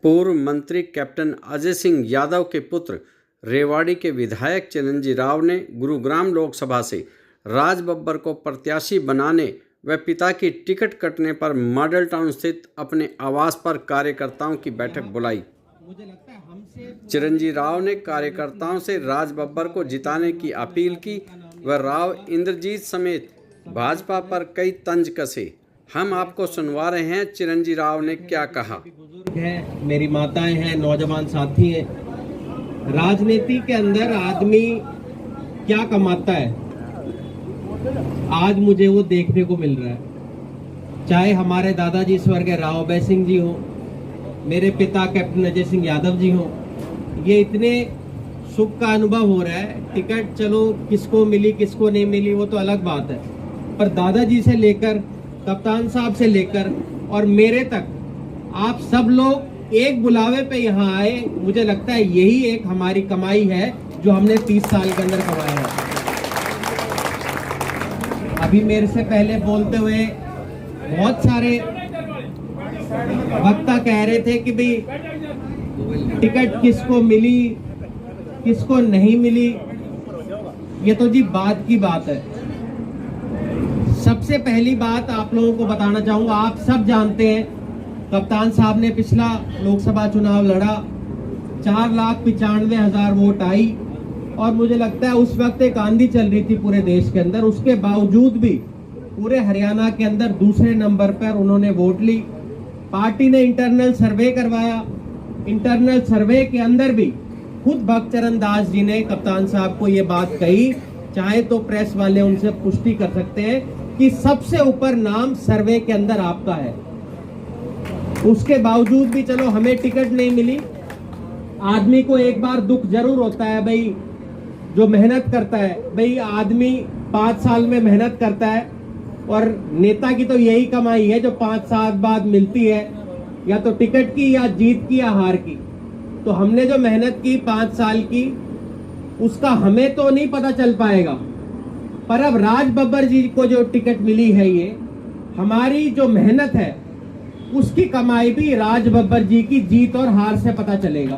पूर्व मंत्री कैप्टन अजय सिंह यादव के पुत्र रेवाड़ी के विधायक चिरंजी राव ने गुरुग्राम लोकसभा से राज बब्बर को प्रत्याशी बनाने व पिता की टिकट कटने पर मॉडल टाउन स्थित अपने आवास पर कार्यकर्ताओं की बैठक बुलाई। चिरंजी राव ने कार्यकर्ताओं से राज बब्बर को जिताने की अपील की व राव इंद्रजीत समेत भाजपा पर कई तंज कसे। हम आपको सुनवा रहे हैं चिरंजी राव ने क्या कहा। बुजुर्ग हैं, मेरी माताएं हैं, नौजवान साथी हैं। राजनीति के अंदर आदमी क्या कमाता है आज मुझे वो देखने को मिल रहा है। चाहे हमारे दादाजी स्वर्गीय राव अभय सिंह जी हो, मेरे पिता कैप्टन अजय सिंह यादव जी हो, ये इतने सुख का अनुभव हो रहा है। टिकट चलो किसको मिली किसको नहीं मिली वो तो अलग बात है, पर दादाजी से लेकर कप्तान साहब से लेकर और मेरे तक आप सब लोग एक बुलावे पे यहाँ आए। मुझे लगता है यही एक हमारी कमाई है जो हमने 30 साल के अंदर कमाया है। अभी मेरे से पहले बोलते हुए बहुत सारे वक्ता कह रहे थे कि भाई टिकट किसको मिली किसको नहीं मिली, ये तो जी बात की बात है। सबसे पहली बात आप लोगों को बताना चाहूंगा, आप सब जानते हैं कप्तान साहब ने पिछला लोकसभा चुनाव लड़ा, 4,95,000 वोट आई और मुझे लगता है उस वक्त एक आंधी चल रही थी पूरे देश के अंदर। उसके बावजूद भी पूरे हरियाणा के अंदर दूसरे नंबर पर उन्होंने वोट ली। पार्टी ने इंटरनल सर्वे करवाया, इंटरनल सर्वे के अंदर भी खुद भक्तचरण दास जी ने कप्तान साहब को ये बात कही, चाहे तो प्रेस वाले उनसे पुष्टि कर सकते हैं कि सबसे ऊपर नाम सर्वे के अंदर आपका है। उसके बावजूद भी चलो हमें टिकट नहीं मिली। आदमी को एक बार दुख जरूर होता है भाई, जो मेहनत करता है भाई, आदमी 5 साल में मेहनत करता है और नेता की तो यही कमाई है जो 5 साल बाद मिलती है, या तो टिकट की या जीत की या हार की। तो हमने जो मेहनत की 5 साल की उसका हमें तो नहीं पता चल पाएगा, पर अब राज बब्बर जी को जो टिकट मिली है, ये हमारी जो मेहनत है उसकी कमाई भी राज बब्बर जी की जीत और हार से पता चलेगा।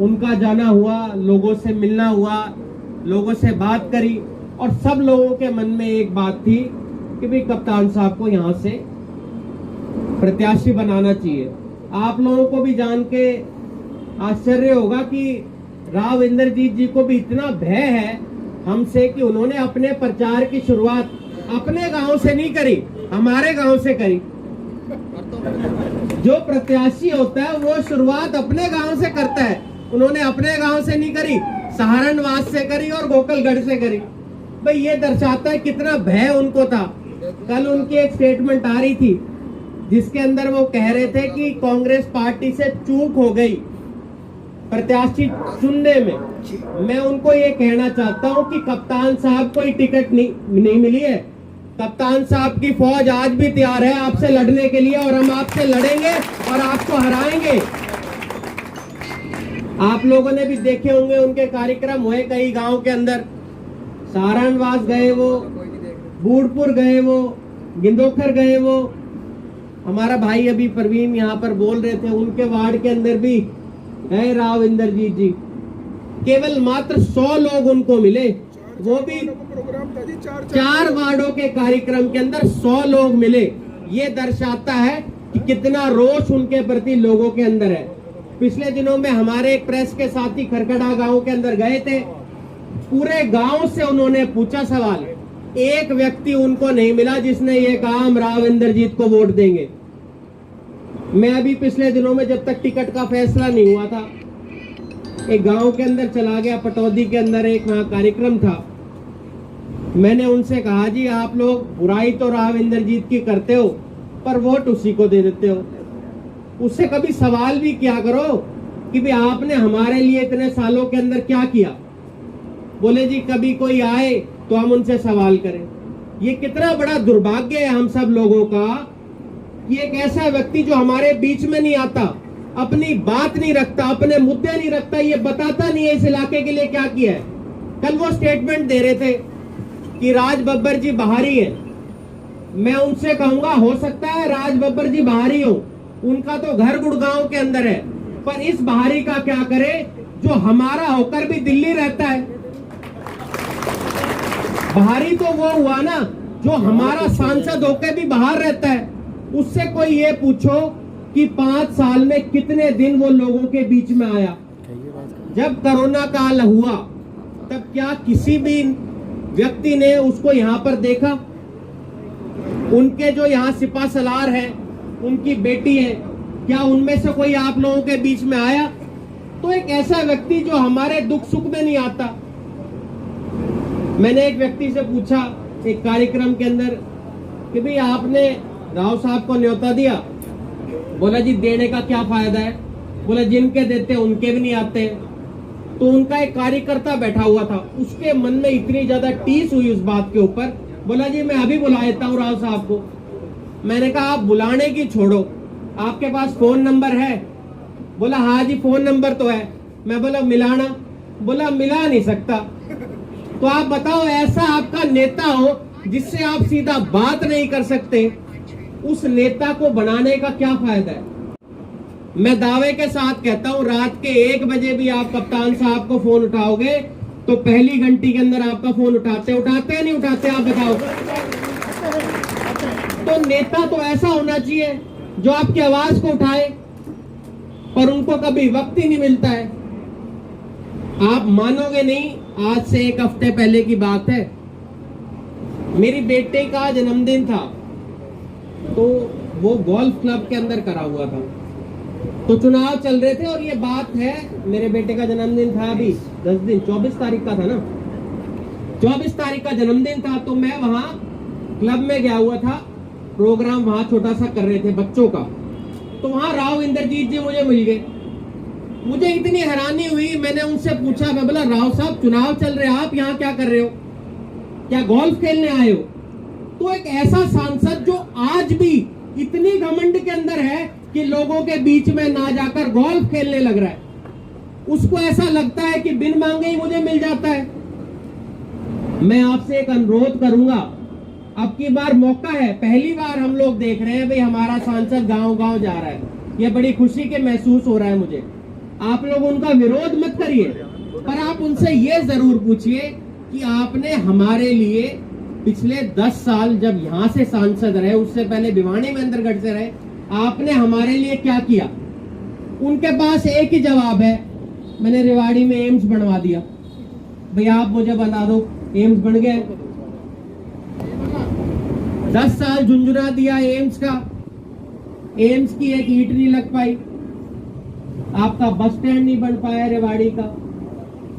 उनका जाना हुआ, लोगों से मिलना हुआ, लोगों से बात करी और सब लोगों के मन में एक बात थी कि भाई कप्तान साहब को यहां से प्रत्याशी बनाना चाहिए। आप लोगों को भी जान के आश्चर्य होगा कि राव इंद्रजीत जी को भी इतना भय है हमसे कि उन्होंने अपने प्रचार की शुरुआत अपने गांव से नहीं करी, हमारे गांव से करी। जो प्रत्याशी होता है वो शुरुआत अपने गांव से करता है, उन्होंने अपने गांव से नहीं करी, सहारनवास से करी और गोकलगढ़ से करी। भाई ये दर्शाता है कितना भय उनको था। कल उनकी एक स्टेटमेंट आ रही थी जिसके अंदर वो कह रहे थे कि कांग्रेस पार्टी से चूक हो गई प्रत्याशी चुनने में। मैं उनको ये कहना चाहता हूं कि कप्तान साहब को ही टिकट नहीं मिली है। कप्तान साहब की फौज आज भी तैयार है आपसे लड़ने के लिए और हम आपसे लड़ेंगे और आपको हराएंगे। आप लोगों ने भी देखे होंगे उनके कार्यक्रम हुए कई गांव के अंदर, सहारनवास गए वो, बूढ़पुर गए वो, गिंदोखर गए वो। हमारा भाई अभी परवीन यहाँ पर बोल रहे थे, उनके वार्ड के अंदर भी है राव इंद्रजीत जी। केवल मात्र 100 लोग उनको मिले, वो भी 4 वार्डों के कार्यक्रम के अंदर 100 लोग मिले। ये दर्शाता है कि कितना रोष उनके प्रति लोगों के अंदर है। पिछले दिनों में हमारे एक प्रेस के साथी खरकड़ा गांव के अंदर गए थे, पूरे गांव से उन्होंने पूछा सवाल, एक व्यक्ति उनको नहीं मिला जिसने ये कहा हम राव इंद्रजीत को वोट देंगे। मैं अभी पिछले दिनों में जब तक टिकट का फैसला नहीं हुआ था, एक गांव के अंदर चला गया, पटौदी के अंदर एक वहां कार्यक्रम था। मैंने उनसे कहा जी आप लोग बुराई तो राव इंद्रजीत की करते हो पर वोट उसी को दे देते हो। उससे कभी सवाल भी किया करो कि भाई आपने हमारे लिए इतने सालों के अंदर क्या किया। बोले जी कभी कोई आए तो हम उनसे सवाल करें। ये कितना बड़ा दुर्भाग्य है हम सब लोगों का कि एक ऐसा व्यक्ति जो हमारे बीच में नहीं आता, अपनी बात नहीं रखता, अपने मुद्दे नहीं रखता, ये बताता नहीं है इस इलाके के लिए क्या किया है। कल वो स्टेटमेंट दे रहे थे कि राज बब्बर जी बाहरी है। मैं उनसे कहूंगा हो सकता है राज बब्बर जी बाहरी हो, उनका तो घर गुड़गांव के अंदर है, पर इस बाहरी का क्या करे जो हमारा होकर भी दिल्ली रहता है। बाहरी तो वो हुआ ना जो हमारा सांसद होकर भी बाहर रहता है। उससे कोई ये पूछो कि 5 साल में कितने दिन वो लोगों के बीच में आया। जब कोरोना काल हुआ तब क्या किसी भी व्यक्ति ने उसको यहाँ पर देखा? उनके जो यहाँ सिपा सलार है, उनकी बेटी है, क्या उनमें से कोई आप लोगों के बीच में आया? तो एक ऐसा व्यक्ति जो हमारे दुख सुख में नहीं आता। मैंने एक व्यक्ति से पूछा एक कार्यक्रम के अंदर कि भाई आपने राव साहब को न्योता दिया। बोला जी देने का क्या फायदा है। बोला जिनके देते उनके भी नहीं आते। तो उनका एक कार्यकर्ता बैठा हुआ था, उसके मन में इतनी ज्यादा टीस हुई उस बात के ऊपर। बोला जी मैं अभी बुला देता हूँ राव साहब को। मैंने कहा आप बुलाने की छोड़ो, आपके पास फोन नंबर है? बोला हाँ जी फोन नंबर तो है। मैं बोला मिलाना? बोला मिला नहीं सकता। तो आप बताओ ऐसा आपका नेता हो जिससे आप सीधा बात नहीं कर सकते, उस नेता को बनाने का क्या फायदा है? मैं दावे के साथ कहता हूं रात के 1 बजे भी आप कप्तान साहब को फोन उठाओगे तो पहली घंटी के अंदर आपका फोन उठाते या नहीं उठाते आप बताओ। तो नेता तो ऐसा होना चाहिए जो आपकी आवाज को उठाए, पर उनको कभी वक्त ही नहीं मिलता है। आप मानोगे नहीं, आज से 1 हफ्ते पहले की बात है, मेरी बेटे का जन्मदिन था तो वो गोल्फ क्लब के अंदर करा हुआ था। तो चुनाव चल रहे थे और ये बात है मेरे बेटे का जन्मदिन था अभी 10 दिन 24 तारीख का था ना, 24 तारीख का जन्मदिन था। तो मैं वहां क्लब में गया हुआ था, प्रोग्राम वहां छोटा सा कर रहे थे बच्चों का। तो वहां राव इंद्रजीत जी मुझे मिल गए। मुझे इतनी हैरानी हुई, मैंने उनसे पूछा, मैं बोला राव साहब चुनाव चल रहे, आप यहाँ क्या कर रहे हो? क्या गोल्फ खेलने आए हो? तो एक ऐसा सांसद जो आज भी इतनी घमंड के अंदर है कि लोगों के बीच में ना जाकर गोल्फ खेलने लग रहा है, उसको ऐसा लगता है कि बिन मांगे ही मुझे मिल जाता है। मैं आपसे एक अनुरोध करूंगा, अब की बार मौका है, पहली बार हम लोग देख रहे हैं भाई हमारा सांसद गांव-गांव जा रहा है, ये बड़ी खुशी के महसूस हो रहा है मुझे। आप लोग उनका विरोध मत करिए, पर आप उनसे ये जरूर पूछिए कि आपने हमारे लिए पिछले 10 साल जब यहाँ से सांसद रहे, उससे पहले भिवानी महेंद्रगढ़ से रहे, आपने हमारे लिए क्या किया? उनके पास एक ही जवाब है, मैंने रेवाड़ी में एम्स बनवा दिया। भैया आप मुझे बता दो, एम्स बन गए? 10 साल झुंझुना दिया एम्स का, एम्स की एक ईंट नहीं लग पाई। आपका बस स्टैंड नहीं बन पाया रेवाड़ी का,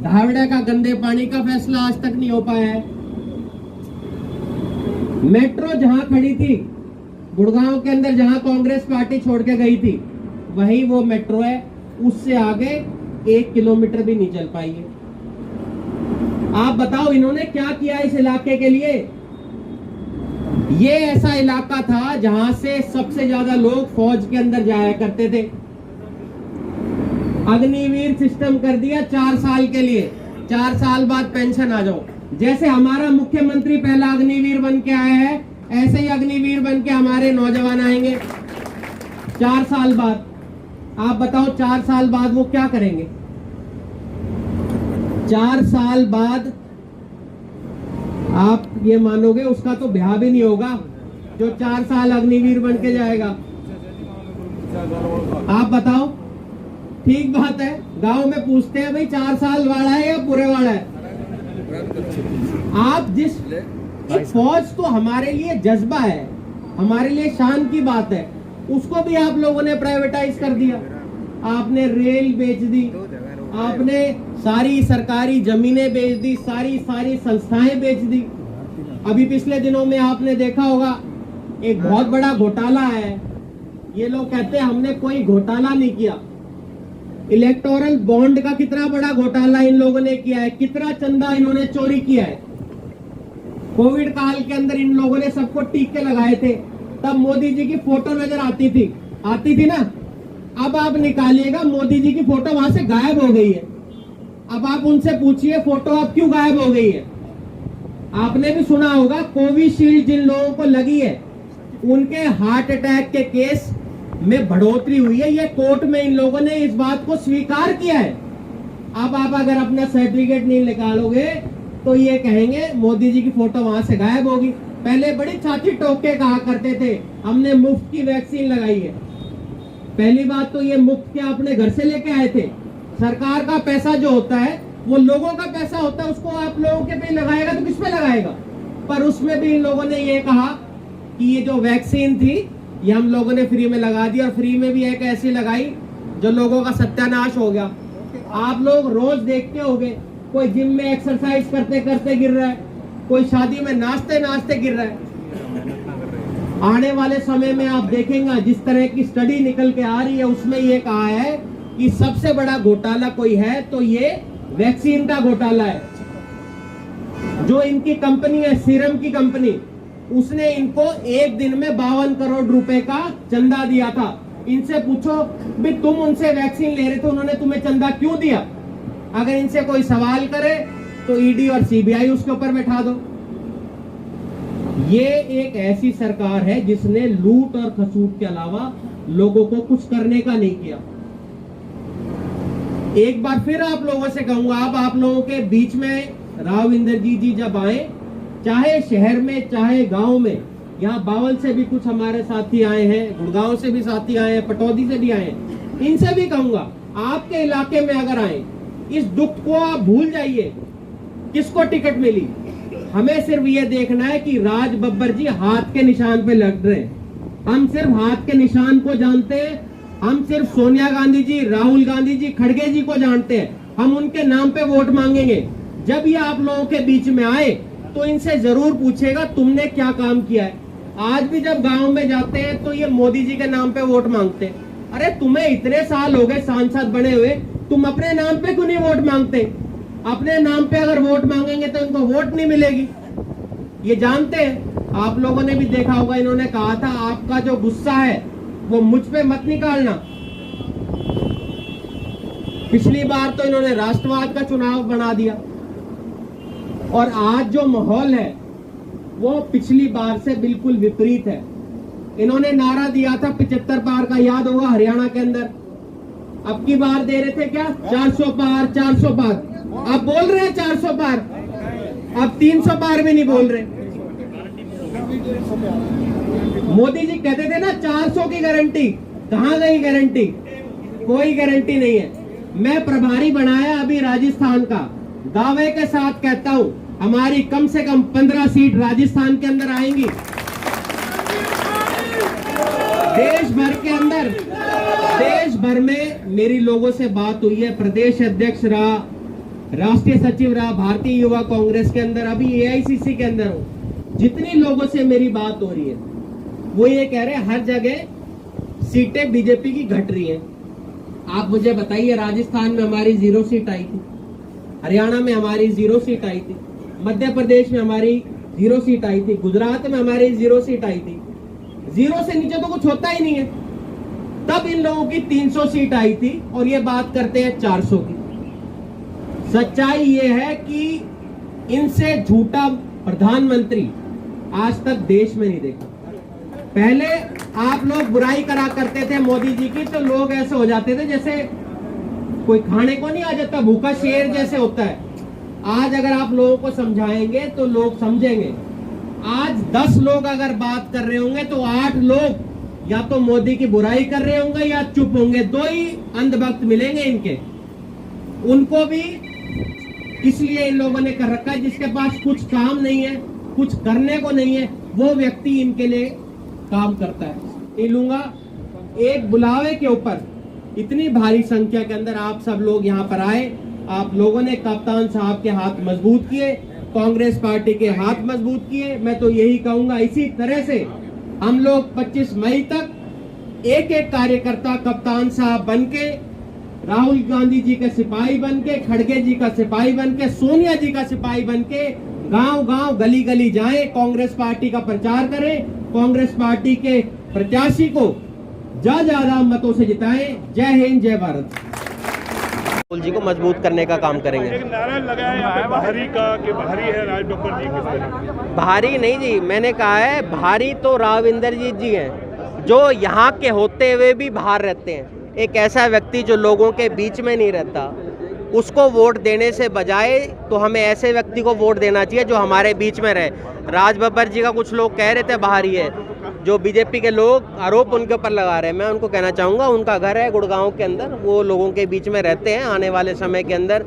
धावड़ा का गंदे पानी का फैसला आज तक नहीं हो पाया है। मेट्रो जहां खड़ी थी गुड़गांव के अंदर, जहां कांग्रेस पार्टी छोड़ के गई थी, वही वो मेट्रो है, उससे आगे 1 किलोमीटर भी नहीं चल पाई है। आप बताओ इन्होंने क्या किया इस इलाके के लिए? ये ऐसा इलाका था जहां से सबसे ज्यादा लोग फौज के अंदर जाया करते थे। अग्निवीर सिस्टम कर दिया 4 साल के लिए, 4 साल बाद पेंशन आ जाओ। जैसे हमारा मुख्यमंत्री पहला अग्निवीर बन के आया है, ऐसे ही अग्निवीर बन के हमारे नौजवान आएंगे 4 साल बाद। आप बताओ 4 साल बाद वो क्या करेंगे? 4 साल बाद आप ये मानोगे उसका तो ब्याह भी नहीं होगा जो 4 साल अग्निवीर बन के जाएगा। आप बताओ, ठीक बात है। गांव में पूछते हैं भाई 4 साल वाला है या पूरे वाला है? आप जिस फौज तो हमारे लिए जज्बा है, हमारे लिए शान की बात है, उसको भी आप लोगों ने प्राइवेटाइज कर दिया। आपने रेल बेच दी, आपने सारी सरकारी जमीनें बेच दी, सारी संस्थाएं बेच दी। अभी पिछले दिनों में आपने देखा होगा एक बहुत बड़ा घोटाला है। ये लोग कहते हैं हमने कोई घोटाला नहीं किया। इलेक्टोरल बॉन्ड का कितना बड़ा घोटाला इन लोगों ने किया है, कितना चंदा इन्होंने चोरी किया है। कोविड काल के अंदर इन लोगों ने सबको टीके लगाए थे, तब मोदी जी की फोटो नजर आती थी ना। अब आप निकालिएगा, मोदी जी की फोटो वहां से गायब हो गई है। अब आप उनसे पूछिए फोटो अब क्यों गायब हो गई है। आपने भी सुना होगा कोविशील्ड जिन लोगों को लगी है उनके हार्ट अटैक के केस में बढ़ोतरी हुई है। ये कोर्ट में इन लोगों ने इस बात को स्वीकार किया है। अब आप अगर अपना सर्टिफिकेट नहीं निकालोगे तो ये कहेंगे मोदी जी की फोटो वहां से गायब होगी। पहले बड़ी छाती ठोक के कहा करते थे हमने मुफ्त की वैक्सीन लगाई है। पहली बात तो ये मुफ्त क्या अपने घर से लेके आए थे। सरकार का पैसा जो होता है वो लोगों का पैसा होता है, उसको आप लोगों के पे लगाएगा तो किस पे लगाएगा। पर उसमें भी इन लोगों ने ये कहा कि ये जो वैक्सीन थी ये हम लोगों ने फ्री में लगा दी, और फ्री में भी एक ऐसी लगाई जो लोगों का सत्यानाश हो गया। आप लोग रोज देखते होंगे कोई जिम में एक्सरसाइज करते करते गिर रहा है, कोई शादी में नाचते नाचते गिर रहा है। आने वाले समय में आप देखेंगे जिस तरह की स्टडी निकल के आ रही है उसमें ये कहा है कि सबसे बड़ा घोटाला कोई है तो ये वैक्सीन का घोटाला है। जो इनकी कंपनी है सीरम की कंपनी, उसने इनको एक दिन में 52 करोड़ रुपए का चंदा दिया था। इनसे पूछो भी तुम उनसे वैक्सीन ले रहे थे, उन्होंने तुम्हें चंदा क्यों दिया। अगर इनसे कोई सवाल करे तो ईडी और सीबीआई उसके ऊपर बैठा दो। ये एक ऐसी सरकार है जिसने लूट और खसूट के अलावा लोगों को कुछ करने का नहीं किया। एक बार फिर आप लोगों से कहूंगा, अब आप लोगों के बीच में राव इंद्रजीत जी जब आए, चाहे शहर में चाहे गांव में, यहाँ बावल से भी कुछ हमारे साथी आए हैं, गुड़गांव से भी साथी आए हैं, पटौदी से भी आए हैं, इनसे भी कहूंगा आपके इलाके में अगर आए इस दुख को आप भूल जाइए। किसको टिकट मिली, हमें सिर्फ ये देखना है कि राज बब्बर जी हाथ के निशान पे लड़ रहे हैं। हम सिर्फ हाथ के निशान को जानते हैं, हम सिर्फ सोनिया गांधी जी, राहुल गांधी जी, खड़गे जी को जानते हैं। हम उनके नाम पे वोट मांगेंगे। जब ये आप लोगों के बीच में आए तो इनसे जरूर पूछेगा तुमने क्या काम किया है। आज भी जब गांव में जाते हैं तो ये मोदी जी के नाम पे वोट मांगते हैं। अरे तुम्हें इतने साल हो गए सांसद बने हुए, तुम अपने नाम पे क्यों नहीं वोट मांगते। अपने नाम पे अगर वोट मांगेंगे तो इनको वोट नहीं मिलेगी, ये जानते हैं। आप लोगों ने भी देखा होगा, इन्होंने कहा था आपका जो गुस्सा है वो मुझ पे मत निकालना। पिछली बार तो इन्होंने राष्ट्रवाद का चुनाव बना दिया, और आज जो माहौल है वो पिछली बार से बिल्कुल विपरीत है। इन्होंने नारा दिया था 75 पार का, याद होगा, हरियाणा के अंदर। अब की बार दे रहे थे क्या 400 पार, 400 पार। अब बोल रहे हैं 400 पार, अब 300 पार भी नहीं बोल रहे। मोदी जी कहते थे ना 400 की गारंटी, कहां गई गारंटी, कोई गारंटी नहीं है। मैं प्रभारी बनाया अभी राजस्थान का, दावे के साथ कहता हूं हमारी कम से कम 15 सीट राजस्थान के अंदर आएंगी। देश भर के अंदर, देश भर में मेरी लोगों से बात हुई है, प्रदेश अध्यक्ष रहा, राष्ट्रीय सचिव रहा भारतीय युवा कांग्रेस के अंदर, अभी एआईसीसी के अंदर हूं। जितनी लोगों से मेरी बात हो रही है वो ये कह रहे हैं हर जगह सीटें बीजेपी की घट रही हैं। आप मुझे बताइए, राजस्थान में हमारी 0 सीट आई थी, हरियाणा में हमारी 0 सीट आई थी, मध्य प्रदेश में हमारी 0 सीट आई थी, गुजरात में हमारी 0 सीट आई थी। 0 से नीचे तो कुछ होता ही नहीं है। तब इन लोगों की 300 सीट आई थी और ये बात करते हैं 400 की। सच्चाई ये है कि इनसे झूठा प्रधानमंत्री आज तक देश में नहीं देखा। पहले आप लोग बुराई करा करते थे मोदी जी की, तो लोग ऐसे हो जाते थे जैसे कोई खाने को नहीं आ जाता, भूखा शेर जैसे होता है। आज अगर आप लोगों को समझाएंगे तो लोग समझेंगे। आज 10 लोग अगर बात कर रहे होंगे तो 8 लोग या तो मोदी की बुराई कर रहे होंगे या चुप होंगे। 2 ही अंधभक्त मिलेंगे इनके। उनको भी इसलिए इन लोगों ने कर रखा है जिसके पास कुछ काम नहीं है, कुछ करने को नहीं है, वो व्यक्ति इनके लिए काम करता है। नहीं लूंगा, एक बुलावे के ऊपर इतनी भारी संख्या के अंदर आप सब लोग यहाँ पर आए। आप लोगों ने कप्तान साहब के हाथ मजबूत किए, कांग्रेस पार्टी के हाथ मजबूत किए। मैं तो यही कहूंगा इसी तरह से हम लोग 25 मई तक एक एक कार्यकर्ता कप्तान साहब बनके, राहुल गांधी जी के सिपाही बनके, खड़गे जी का सिपाही बनके, सोनिया जी का सिपाही बनके गांव गांव गली गली जाएं, कांग्रेस पार्टी का प्रचार करें, कांग्रेस पार्टी के प्रत्याशी को ज्यादा मतों से जिताएं। जय हिंद, जय भारत। राहुल जी को मजबूत करने का काम करेंगे। एक नारा लगाया यहाँ पे बाहरी का कि बाहरी है राज बब्बर जी, किस तरह? भारी नहीं जी, मैंने कहा है भारी तो राव इंद्रजीत जी हैं। जो यहाँ के होते हुए भी बाहर रहते हैं। एक ऐसा व्यक्ति जो लोगों के बीच में नहीं रहता, उसको वोट देने से बजाय तो हमें ऐसे व्यक्ति को वोट देना चाहिए जो हमारे बीच में रहे। राज बब्बर जी का कुछ लोग कह रहे थे बाहर ही है, जो बीजेपी के लोग आरोप उनके ऊपर लगा रहे हैं, मैं उनको कहना चाहूँगा उनका घर है गुड़गांव के अंदर, वो लोगों के बीच में रहते हैं। आने वाले समय के अंदर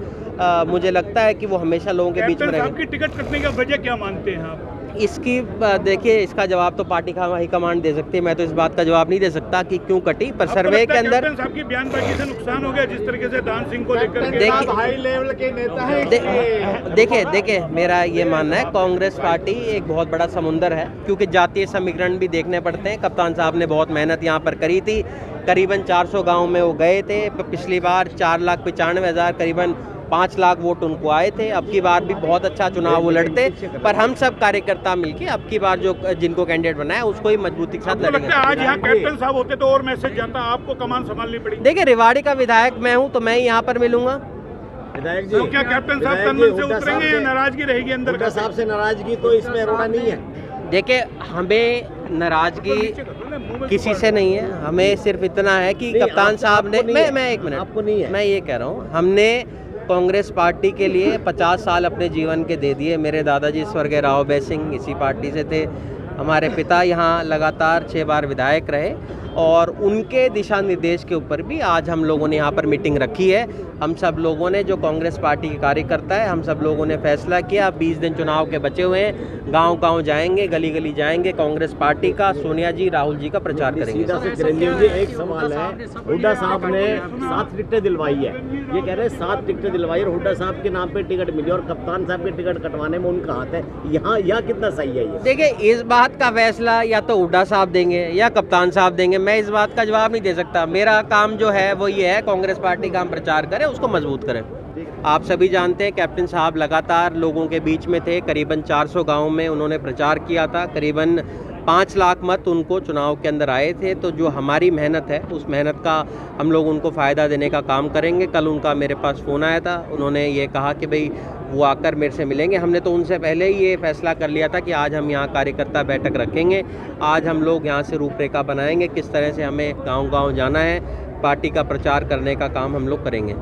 मुझे लगता है कि वो हमेशा लोगों के बीच में रहेंगे। आपकी टिकट कटने का वजह क्या मानते हैं आप? इसकी देखिए, इसका जवाब तो पार्टी का हाईकमांड दे सकती है, मैं तो इस बात का जवाब नहीं दे सकता कि क्यों कटी, पर सर्वे के अंदर कैप्टन साहब की बयानबाजी से नुकसान हो गया जिस तरीके से दान सिंह को लेकर के। हाई लेवल के नेता हैं। देखिए मेरा ये मानना है, कांग्रेस पार्टी एक बहुत बड़ा समुंदर है, क्योंकि जातीय समीकरण भी देखने पड़ते हैं। कप्तान साहब ने बहुत मेहनत यहाँ पर करी थी, करीबन 400 गाँव में वो गए थे, पिछली बार 4,95,000 करीबन 5 लाख वोट उनको आए थे। अब की बार भी बहुत अच्छा चुनाव वो लड़ते, पर हम सब कार्यकर्ता मिलके अब की बार जो जिनको कैंडिडेट बनाया उसको ही मजबूती के साथ लड़ेंगे। आज यहाँ कैप्टन साहब होते तो और मैसेज जाता, आपको कमान संभालनी पड़ी। देखिए, रेवाड़ी का विधायक मैं हूँ तो मैं ही यहाँ पर मिलूंगा। विधायक तो क्या कैप्टन साहब तनमन से उतरेंगे या नाराजगी रहेगी अंदर? हुड्डा साहब से नाराजगी तो इसमें अरोड़ा नहीं है। देखिए, हमें नाराजगी किसी से नहीं है, हमें सिर्फ इतना है कि कप्तान साहब ने, मैं एक मिनट, आपको नहीं है। मैं ये कह रहा हूँ, हमने कांग्रेस पार्टी के लिए 50 साल अपने जीवन के दे दिए। मेरे दादाजी स्वर्गीय राव बे सिंह इसी पार्टी से थे, हमारे पिता यहाँ लगातार 6 बार विधायक रहे, और उनके दिशा निर्देश के ऊपर भी आज हम लोगों ने यहाँ पर मीटिंग रखी है। हम सब लोगों ने, जो कांग्रेस पार्टी के कार्यकर्ता है, हम सब लोगों ने फैसला किया, 20 दिन चुनाव के बचे हुए हैं, गांव-गांव जाएंगे, गली-गली जाएंगे, कांग्रेस पार्टी का, सोनिया जी, राहुल जी का प्रचार करेंगे। सीधा से चिरंजीव जी, एक सवाल है, हुड्डा साहब ने 7 टिकटें दिलवाई है, ये कह रहे हैं 7 टिकटें दिलवाई और हुड्डा साहब के नाम पे टिकट मिली और कप्तान साहब के टिकट कटवाने में उनका हाथ है, यहाँ यह कितना सही है? ये देखिए, इस बात का फैसला या तो हुड्डा साहब देंगे या कप्तान साहब देंगे, मैं इस बात का जवाब नहीं दे सकता। मेरा काम जो है वो ये है, कांग्रेस पार्टी का हम प्रचार करें, उसको मजबूत करें। आप सभी जानते हैं कैप्टन साहब लगातार लोगों के बीच में थे, करीबन 400 गांव में उन्होंने प्रचार किया था, करीबन 5 लाख मत उनको चुनाव के अंदर आए थे। तो जो हमारी मेहनत है, उस मेहनत का हम लोग उनको फ़ायदा देने का काम करेंगे। कल उनका मेरे पास फ़ोन आया था, उन्होंने ये कहा कि भाई वो आकर मेरे से मिलेंगे। हमने तो उनसे पहले ही ये फैसला कर लिया था कि आज हम यहाँ कार्यकर्ता बैठक रखेंगे, आज हम लोग यहाँ से रूपरेखा बनाएंगे, किस तरह से हमें गाँव-गाँव जाना है, पार्टी का प्रचार करने का काम हम लोग करेंगे।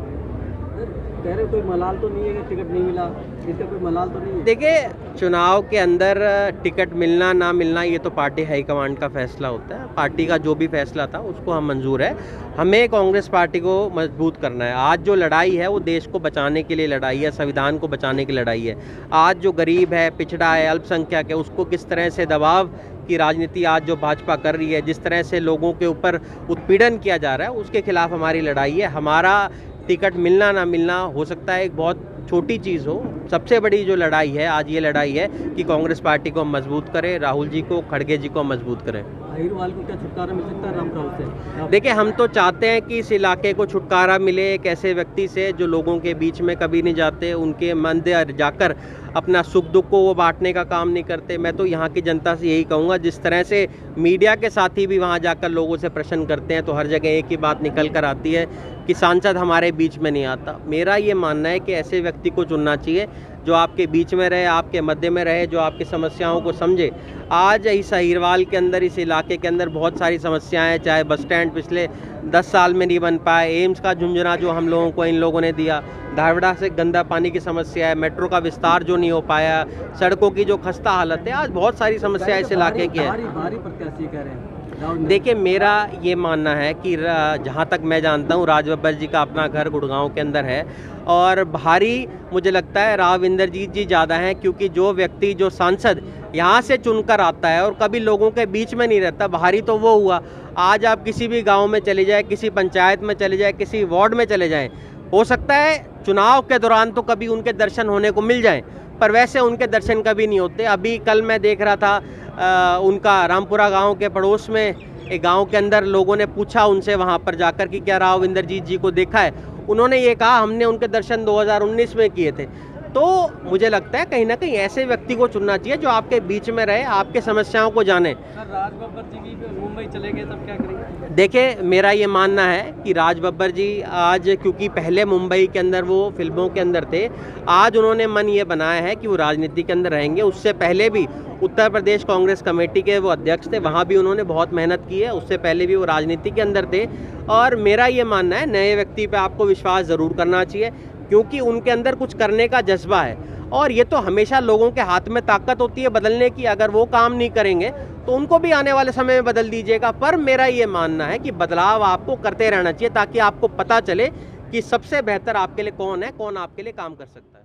कह रहे कोई मलाल तो नहीं है कि टिकट नहीं मिला, इसका कोई मलाल तो नहीं है? देखिए, चुनाव के अंदर टिकट मिलना ना मिलना ये तो पार्टी हाईकमांड का फैसला होता है। पार्टी का जो भी फैसला था उसको हम मंजूर है। हमें कांग्रेस पार्टी को मजबूत करना है। आज जो लड़ाई है वो देश को बचाने के लिए लड़ाई है, संविधान को बचाने की लड़ाई है। आज जो गरीब है, पिछड़ा है, अल्पसंख्यक है, उसको किस तरह से दबाव की राजनीति आज जो भाजपा कर रही है, जिस तरह से लोगों के ऊपर उत्पीड़न किया जा रहा है, उसके खिलाफ हमारी लड़ाई है। हमारा टिकट मिलना ना मिलना हो सकता है एक बहुत छोटी चीज़ हो, सबसे बड़ी जो लड़ाई है आज ये लड़ाई है कि कांग्रेस पार्टी को मजबूत करें, राहुल जी को, खड़गे जी को मजबूत करें। अहिरवाल को क्या छुटकारा मिल सकता है रामपुरा से? देखिए, हम तो चाहते हैं कि इस इलाके को छुटकारा मिले एक ऐसे व्यक्ति से जो लोगों के बीच में कभी नहीं जाते, उनके मंदिर जाकर अपना सुख दुख को वो बांटने का काम नहीं करते। मैं तो यहाँ की जनता से यही कहूँगा, जिस तरह से मीडिया के साथी भी वहाँ जाकर लोगों से प्रश्न करते हैं तो हर जगह एक ही बात निकल कर आती है कि सांसद हमारे बीच में नहीं आता। मेरा ये मानना है कि ऐसे व्यक्ति को चुनना चाहिए जो आपके बीच में रहे, आपके मध्य में रहे, जो आपकी समस्याओं को समझे। आज इस अहिरवाल के अंदर, इस इलाके के अंदर बहुत सारी समस्याएं हैं, चाहे बस स्टैंड पिछले 10 साल में नहीं बन पाए, एम्स का झुंझुना जो हम लोगों को इन लोगों ने दिया, धारवाड़ा से गंदा पानी की समस्या है, मेट्रो का विस्तार जो नहीं हो पाया, सड़कों की जो खस्ता हालत है, आज बहुत सारी समस्या इस इलाके की है। भारी प्रत्याशी कह रहे हैं। देखिए, मेरा ये मानना है कि जहाँ तक मैं जानता हूँ राज बब्बर जी का अपना घर गुड़गांव के अंदर है, और भारी मुझे लगता है राव इंद्रजीत जी ज़्यादा हैं, क्योंकि जो व्यक्ति, जो सांसद यहाँ से चुनकर आता है और कभी लोगों के बीच में नहीं रहता, भारी तो वो हुआ। आज आप किसी भी गांव में चले जाए, किसी पंचायत में चले जाए, किसी वार्ड में चले जाएं, हो सकता है चुनाव के दौरान तो कभी उनके दर्शन होने को मिल जाएं, पर वैसे उनके दर्शन कभी नहीं होते। अभी कल मैं देख रहा था उनका रामपुरा गांव के पड़ोस में एक गांव के अंदर लोगों ने पूछा उनसे वहां पर जाकर कि क्या राव इंद्रजीत जी को देखा है। उन्होंने ये कहा हमने उनके दर्शन 2019 में किए थे। तो मुझे लगता है कहीं ना कहीं ऐसे व्यक्ति को चुनना चाहिए जो आपके बीच में रहे, आपके समस्याओं को जाने। सर राज बब्बर जी भी मुंबई चले गए तब क्या करेंगे? देखिए, मेरा ये मानना है कि राज बब्बर जी आज, क्योंकि पहले मुंबई के अंदर वो फिल्मों के अंदर थे, आज उन्होंने मन ये बनाया है कि वो राजनीति के अंदर रहेंगे। उससे पहले भी उत्तर प्रदेश कांग्रेस कमेटी के वो अध्यक्ष थे, वहाँ भी उन्होंने बहुत मेहनत की है। उससे पहले भी वो राजनीति के अंदर थे। और मेरा ये मानना है नए व्यक्ति पे आपको विश्वास ज़रूर करना चाहिए, क्योंकि उनके अंदर कुछ करने का जज्बा है। और ये तो हमेशा लोगों के हाथ में ताकत होती है बदलने की। अगर वो काम नहीं करेंगे तो उनको भी आने वाले समय में बदल दीजिएगा। पर मेरा ये मानना है कि बदलाव आपको करते रहना चाहिए, ताकि आपको पता चले कि सबसे बेहतर आपके लिए कौन है, कौन आपके लिए काम कर सकता है।